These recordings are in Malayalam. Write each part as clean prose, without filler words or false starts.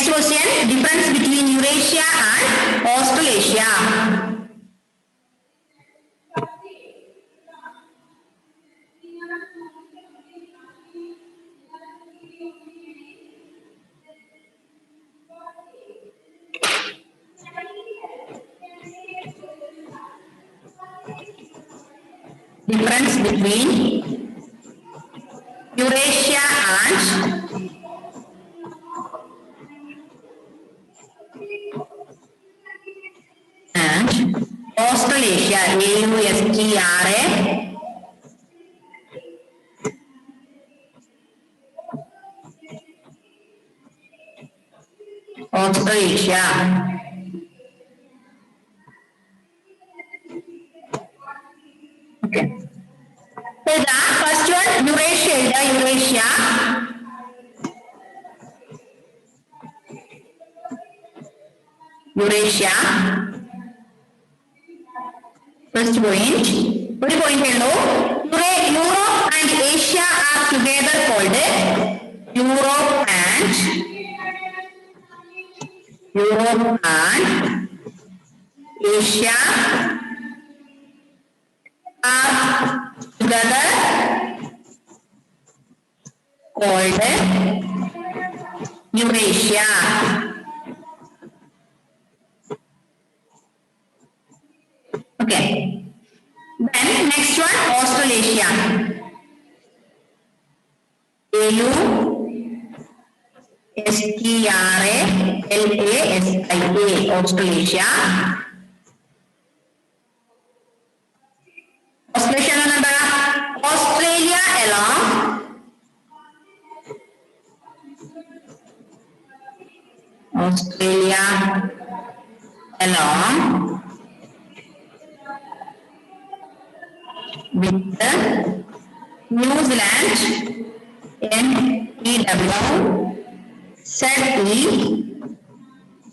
Next question, difference between Eurasia and Australasia. Difference between Eurasia and Australasia. AUSTRA. Australasia. Okay. So the first one, Eurasia. Eurasia. Eurasia. First point. What point hello? Europe and Asia are together called Europe and Asia are together called Eurasia. Okay. Then next one, Australasia. AUSTRALASIA. Australasia. Australasia number Australia along with the New Zealand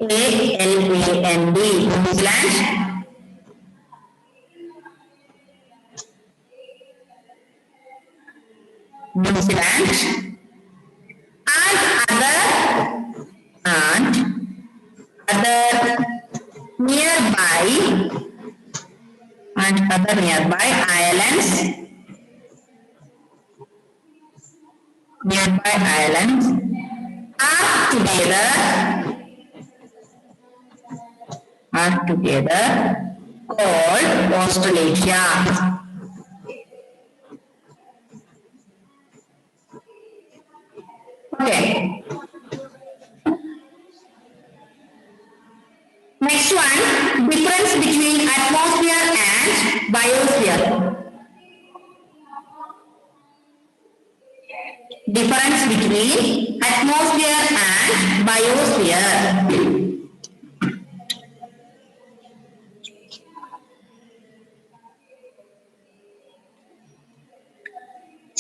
NEWZEALAND. New Zealand. New Zealand and other nearby islands are together called Australasia. Okay. Next one, difference between atmosphere and biosphere. Difference between atmosphere and biosphere.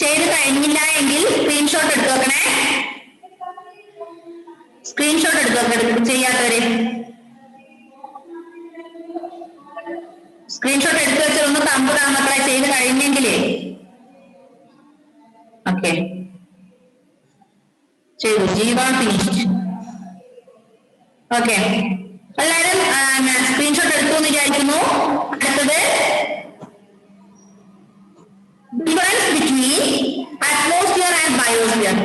ചെയ്ത് കഴിഞ്ഞില്ല എങ്കിൽ സ്ക്രീൻഷോട്ട് എടുത്തു നോക്കണേ. സ്ക്രീൻഷോട്ട് എടുത്തു നോക്കണം ചെയ്യാത്തവര്. സ്ക്രീൻഷോട്ട് എടുത്തു വെച്ചാൽ ഒന്ന് തമ്പ് മക്കളെ ചെയ്ത് കഴിഞ്ഞെങ്കിലേ. ഓക്കെ ചെയ്തു. ജീവ ഫിനിഷ്ഡ്. ഓക്കെ എല്ലാവരും സ്ക്രീൻഷോട്ട് എടുത്തു എന്ന് വിചാരിക്കുന്നു. അടുത്തത് difference between atmosphere and biosphere.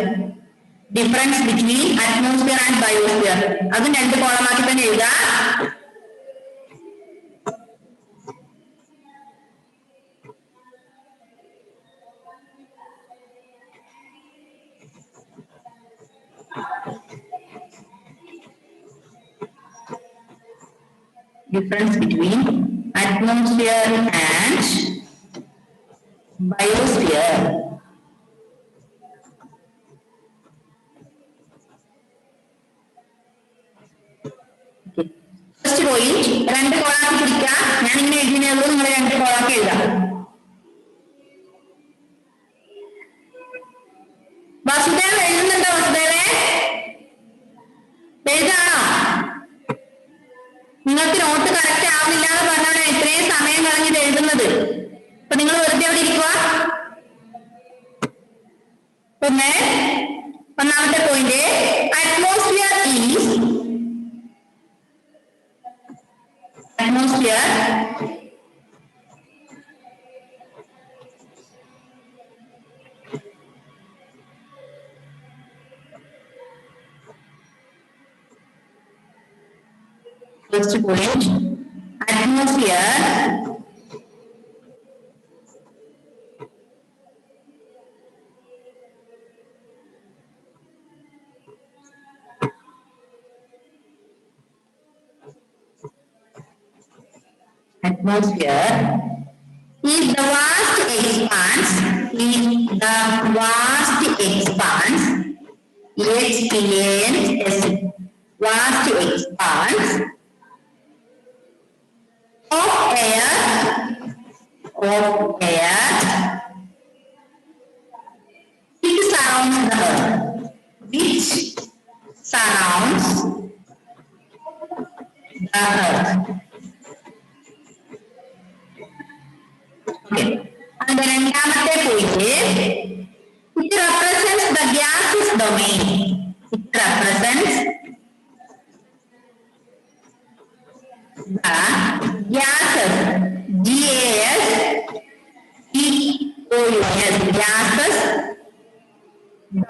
Difference between atmosphere and biosphere. അതും രണ്ട് കോളമാക്കി തന്നെ എഴുതുക. Difference between atmosphere and biosphere. First point രണ്ട് കോളാക്കി പിടിക്കുക. ഞാൻ ഇങ്ങനെ എഴുതിയേ ഉള്ളൂ, നിങ്ങൾ രണ്ട് കോളാക്കി എഴുതാം. വസുദേവ് എഴുതുന്നുണ്ടോ? വസുദേവേ എഴുതാണോ? നിങ്ങൾക്ക് നോട്ട് കറക്റ്റ് ആവുന്നില്ല എന്ന് പറഞ്ഞാണ് ഇത്രയും സമയം കളഞ്ഞിട്ട് എഴുതുന്നത്. അപ്പൊ നിങ്ങൾ വെറുതെ അവിടെ ഇരിക്കുക. പിന്നെ ഒന്നാമത്തെ point, atmosphere is First point, atmosphere is the vast expanse, vast expanse of air which surrounds the earth, which surrounds the earth. Okay. And the രണ്ടാമത്തെ point, it represents the gaseous domain. It represents the gases, GASEOUS, gases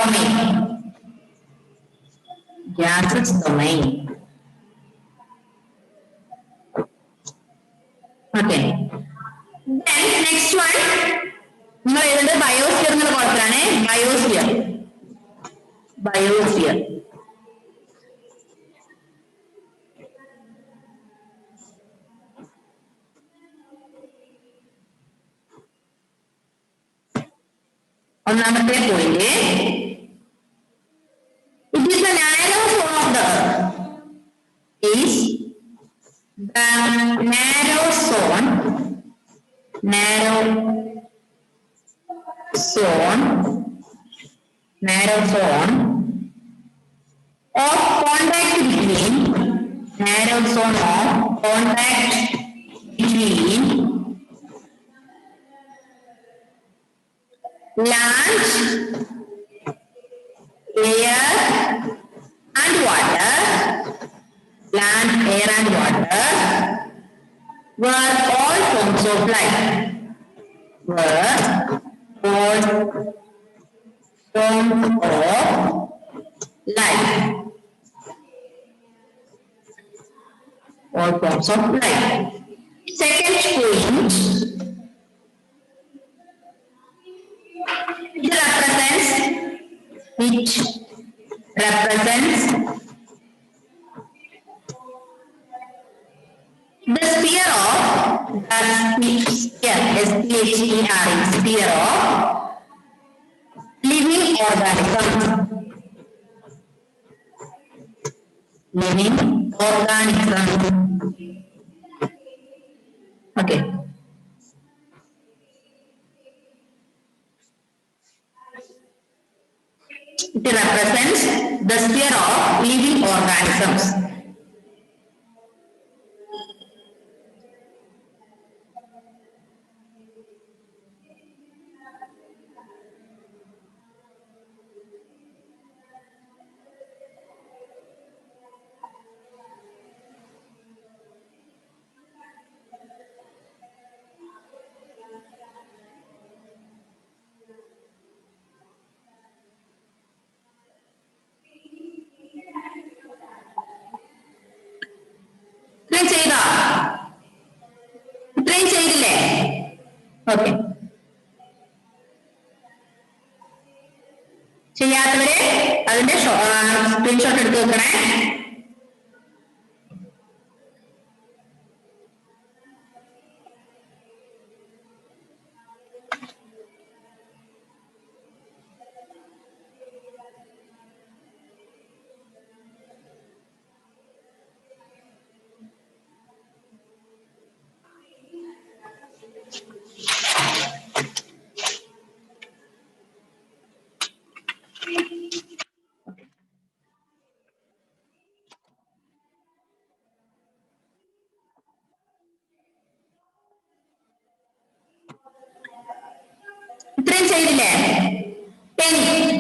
domain. Gases domain. Okay. Then next one, നിങ്ങൾ എഴുതുന്നത് ബയോസ്ഫിയർ എന്നുള്ള കുഴപ്പമാണ്. ബയോസ്ഫിയർ ഒന്നാമത്തെ point, it is the narrow zone of the earth. Is the narrow zone of contact between land, air and water, were all forms of life. All forms of life. Second point, it represents the sphere of living organisms. Okay. It represents the sphere of living organisms. ഇത്രയും ചെയ്തില്ലേ? ഓക്കെ. ചെയ്യാത്തവര് അതിന്റെ സ്ക്രീൻഷോട്ട് എടുത്ത് വെക്കണേ. ഇത്രയും ചെയ്തില്ലേ?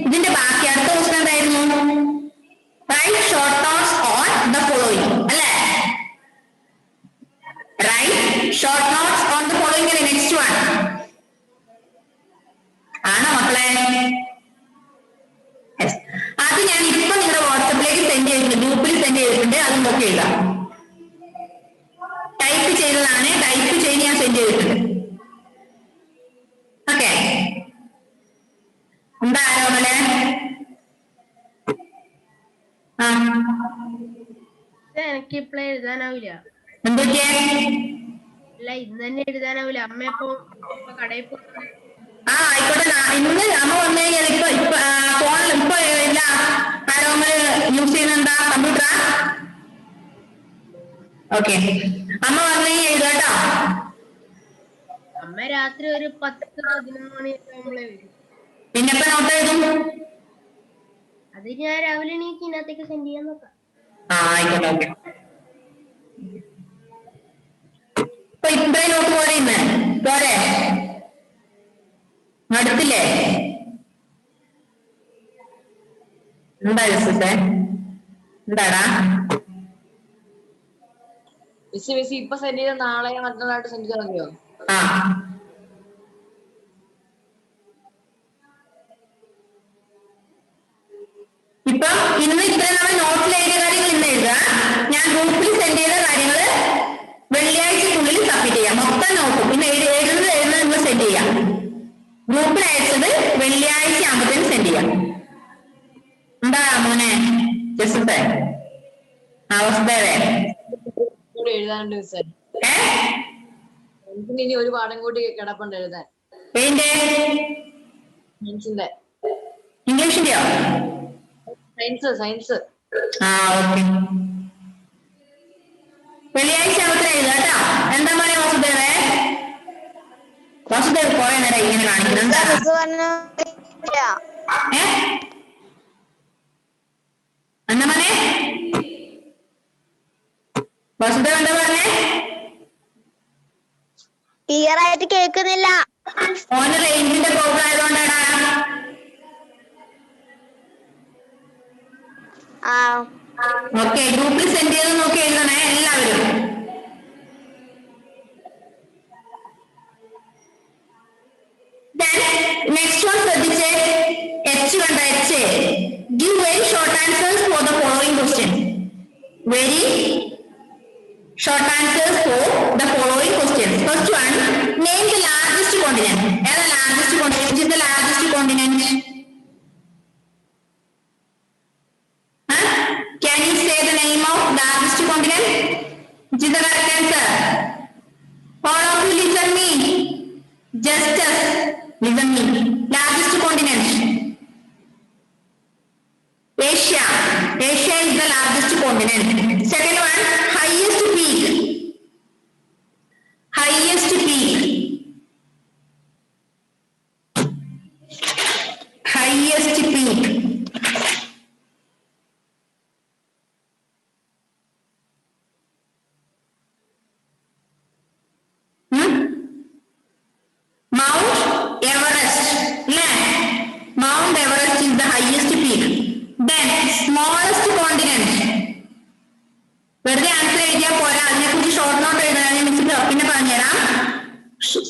ഇതിന്റെ ബാക്കി അടുത്ത ക്വസ്റ്റ്യൻ എന്തായിരുന്നു? Write short notes on the following അല്ലേ? Write short notes on the following അല്ലേ നെക്സ്റ്റ് വൺ? ആണോ മക്കളെ? അത് ഞാൻ ഇപ്പൊ നിങ്ങളുടെ വാട്സപ്പിലേക്ക് സെൻഡ് ചെയ്തിട്ടുണ്ട്, ഗ്രൂപ്പിൽ സെൻഡ് ചെയ്തിട്ടുണ്ട്. അത് നോക്കി എഴുതാം. ആ എനിക്ക് ഇപ്പഴേ എഴുതാനാവില്ല. എന്തൊക്കെയാ? അല്ല ഇന്ന് തന്നെ എഴുതാനാവില്ല. അമ്മ ഇപ്പൊ കടയിൽ പോകുന്നത്. ആ ആയിക്കോട്ടെ, ഇന്ന് അമ്മ വന്നു കഴിഞ്ഞാൽ ഇപ്പൊ ഫോണിൽ ഇപ്പൊ ഇല്ല. ആരോമല് യൂസ് ചെയ്യുന്നുണ്ടാ കമ്പ്യൂട്ടറാ? ഓക്കെ, അമ്മ വന്നു കഴിഞ്ഞാൽ എഴുതാട്ടോ. അമ്മ രാത്രി ഒരു 10-11 മണിയൊക്കെ ആകുമ്പോഴേ വരും. പിന്നെ എപ്പോ നോട്ട് എഴുതും? അത് ഞാൻ രാവിലെ എണീക്ക് ഇതിനകത്തേക്ക് സെൻഡ് ചെയ്യാൻ നോക്കാം. ആ ആയിക്കോട്ടെ, ഓക്കെ. ഇപ്പൊ ഇത്രയും നോട്ട് പോരെ ഇന്ന്? പോരെ? അടുത്തില്ലേ? എന്താ യൂസേ? എന്താടാ? ഇപ്പൊ സെൻഡ് ചെയ്ത നാളെ മറ്റന്നാളായിട്ട് സെൻഡ് ചെയ്താൽ മതിയോ? ആ ഇപ്പൊ ഇന്ന് ഇത്ര നമ്മൾ നോട്ടിൽ എഴുതിയ കാര്യങ്ങൾ ഇന്ന് എഴുതുക. ഞാൻ ഗ്രൂപ്പിൽ സെൻഡ് ചെയ്ത കാര്യങ്ങൾ വെള്ളിയാഴ്ചക്കുള്ളിൽ സബ്മിറ്റ് ചെയ്യാം. മൊത്തം നോട്ടും പിന്നെ എഴുതുന്നത് നിങ്ങൾ സെൻഡ് ചെയ്യാം. ഗ്രൂപ്പിൽ അയച്ചത് വെള്ളിയാഴ്ച ആകുമ്പോഴത്തേനും സെൻഡ് ചെയ്യാം. എന്താ മോനെ ജസത്തെ അവസ്ഥയെ എഴുതാനുണ്ട് മിസ്സേ. ഇനി ഒരു പാഠം കൂടി കിടപ്പുണ്ട് എഴുതാൻ. സയൻസിന്റെ. ഇംഗ്ലീഷിന്റെയോ? സയൻസ്. ആ ഓക്കെ, വെള്ളിയാഴ്ച ആവുന്ന എഴുതാ കേട്ടോ. എന്താ മോനെ വാസുദേവേ? വാസുദേവ് കുറെ നേരം ഇങ്ങനെ കാണിക്കുന്നത് എന്താ? എന്താ മോനെ വാസുദേവ് എന്താ പറഞ്ഞേ? ക്ലിയർ ആയിട്ട് കേൾക്കുന്നില്ല. ഓന് റേഞ്ചിന്റെ പ്രോബ്ലം ആയതുകൊണ്ടാണ്. ഓക്കെ, ഗ്രൂപ്പിൽ സെൻഡ് ചെയ്ത് നോക്കി എഴുതണേ എല്ലാവരും. നെക്സ്റ്റ് വൺ ശ്രദ്ധിച്ചേ. എച്ച് കണ്ട H. Give very short answers for the following question. Very short answers for the following questions. First one, name the largest continent. ഏതാ largest continent? Which is the largest continent? Can you say the name of largest continent? Which is the correct answer? All of you listen me. Just listen me. Largest continent. Asia. Asia is the largest continent. Second one, highest peak. Highest peak. Highest peak. Mount Everest. Mount Everest is the highest peak. Then smallest continent. വെറുതെ ആൻസർ എഴുതിയാൽ പോരാ, അതിനെ കുറിച്ച് ഷോർട്ട് നോട്ട് എഴുതാൻ മിസ് പിന്നെ പറഞ്ഞുതരാം.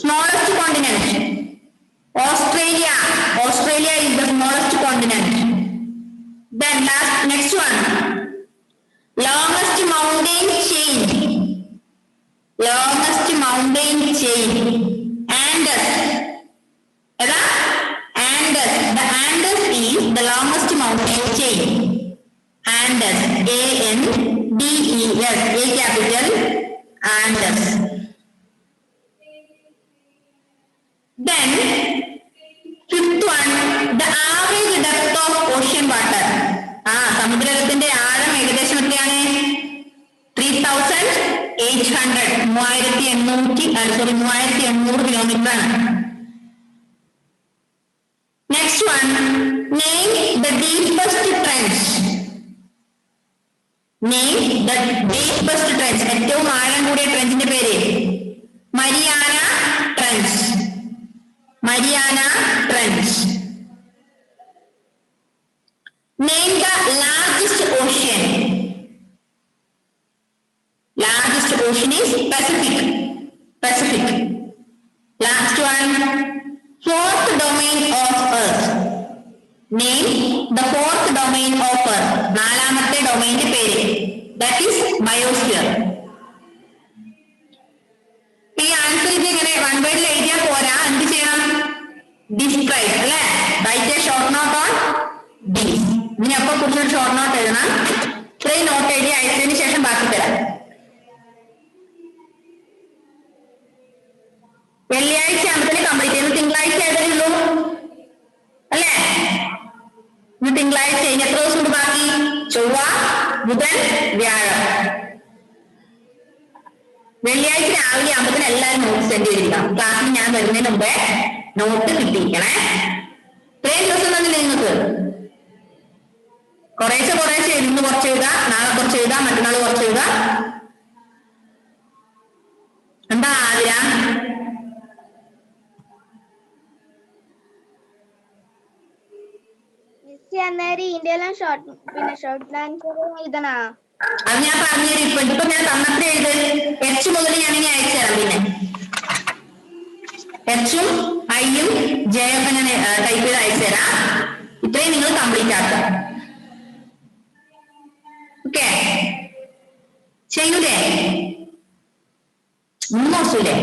Smallest continent Australia. Australia is the smallest continent. Then next one, longest mountain chain. Longest mountain chain. Andes. ഏതാ? Andes. The Andes is the longest mountain chain. Andes. A-N-D-E-S. A capital. Andes. Then fifth one, the average depth of ocean water. സമുദ്രത്തിന്റെ ആഴം ഏകദേശം എത്രയാണ്? 3800. 3800 കിലോമീറ്റർ ആണ്. Next one, name the deepest trench. Name the deepest trench. ഏറ്റവും ആഴം കൂടിയ ട്രെഞ്ചിന്റെ പേര് Mariana trench. Mariana trench. Name the largest ocean. Largest ocean is Pacific. Pacific. Last one, fourth domain of Earth. Name the fourth domain of Earth. നാലാമത്തെ ഡൊമൈന്റെ പേര്. That is biosphere. ഈ ആൻസർ ഇത് ഇങ്ങനെ വൺ വേർഡിൽ എഴുതിയാൽ പോരാ, എന്ത് ചെയ്യണം? Describe അല്ലെ? Write a short note on this. ഇനി അപ്പൊ കൂടുതൽ ഷോർട്ട് നോട്ട് എഴുതണം. ഇത്രയും നോട്ട് എഴുതി അയച്ചതിന് ശേഷം ബാക്കി തരാം. വെള്ളിയാഴ്ച ആകുമ്പത്തിന് കംപ്ലീറ്റ് ചെയ്യുന്നു. തിങ്കളാഴ്ച ആയതേ ഉള്ളൂ അല്ലേ? ഇന്ന് തിങ്കളാഴ്ച ഇനി എത്ര ദിവസം കൊണ്ട് ബാക്കി? ചൊവ്വ, ബുധൻ, വ്യാഴം. വെള്ളിയാഴ്ച രാവിലെ ആകുമ്പത്തിന് എല്ലാവരും നോട്ട് സെൻഡ് ചെയ്തിരിക്കണം. ക്ലാസ്സിൽ ഞാൻ വരുന്നതിന് മുമ്പേ നോട്ട് കിട്ടിയിരിക്കണേ. ഇത്രയും ദിവസം തന്നെ നിങ്ങൾക്ക് കുറേശ്ശെ ഇന്ന് കുറച്ച് എഴുതാം, നാളെ കുറച്ച് എഴുതാം, മറ്റന്നാൾ കുറച്ച് എഴുതാം. എന്താ ആതിര? ഇന്ത്യയിലും ഷോർട്ട് ആൻസർ എഴുതണ? അത് ഞാൻ പറഞ്ഞുതരും. ഇപ്പൊ ഞാൻ തന്നത്ര എഴുത്. എച്ച് മുതൽ ഞാൻ ഇനി അയച്ചു തരാം. പിന്നെ എച്ചും ഐയും ജെയൊക്കെ ഞാൻ ടൈപ്പ് ചെയ്ത് അയച്ചു തരാം. ഇത്രയും നിങ്ങൾ കംപ്ലീറ്റ് ആക്കുക. ഓക്കെ? ചെയ്യൂലേ? നോക്കൂലേ?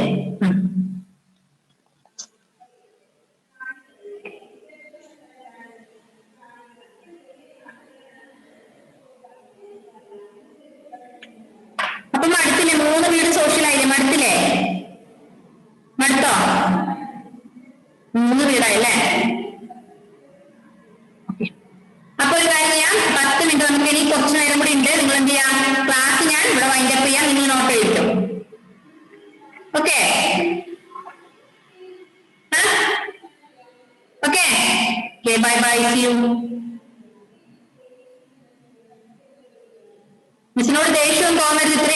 അപ്പൊ മടുത്തില്ലേ? 3 വീട് സോഷ്യൽ ആയില്ലേ? മടുത്തില്ലേ? മടുത്തോ? 3 വീടായില്ലേ? അപ്പൊ ഒരു കാര്യം ചെയ്യാം, 10 മിനിറ്റ് നമുക്ക് ഇനി കുറച്ചു നേരം കൂടി ഉണ്ട്. നിങ്ങൾ എന്ത് ചെയ്യാം? ക്ലാസ് ഞാൻ ഇവിടെ വൈൻഡപ്പ് ചെയ്യാം. നിങ്ങൾ നോട്ട് എഴുതും. Okay? Okay, bye bye, see you. മിസ്സിനോട് ദേഷ്യം തോന്നരുത്.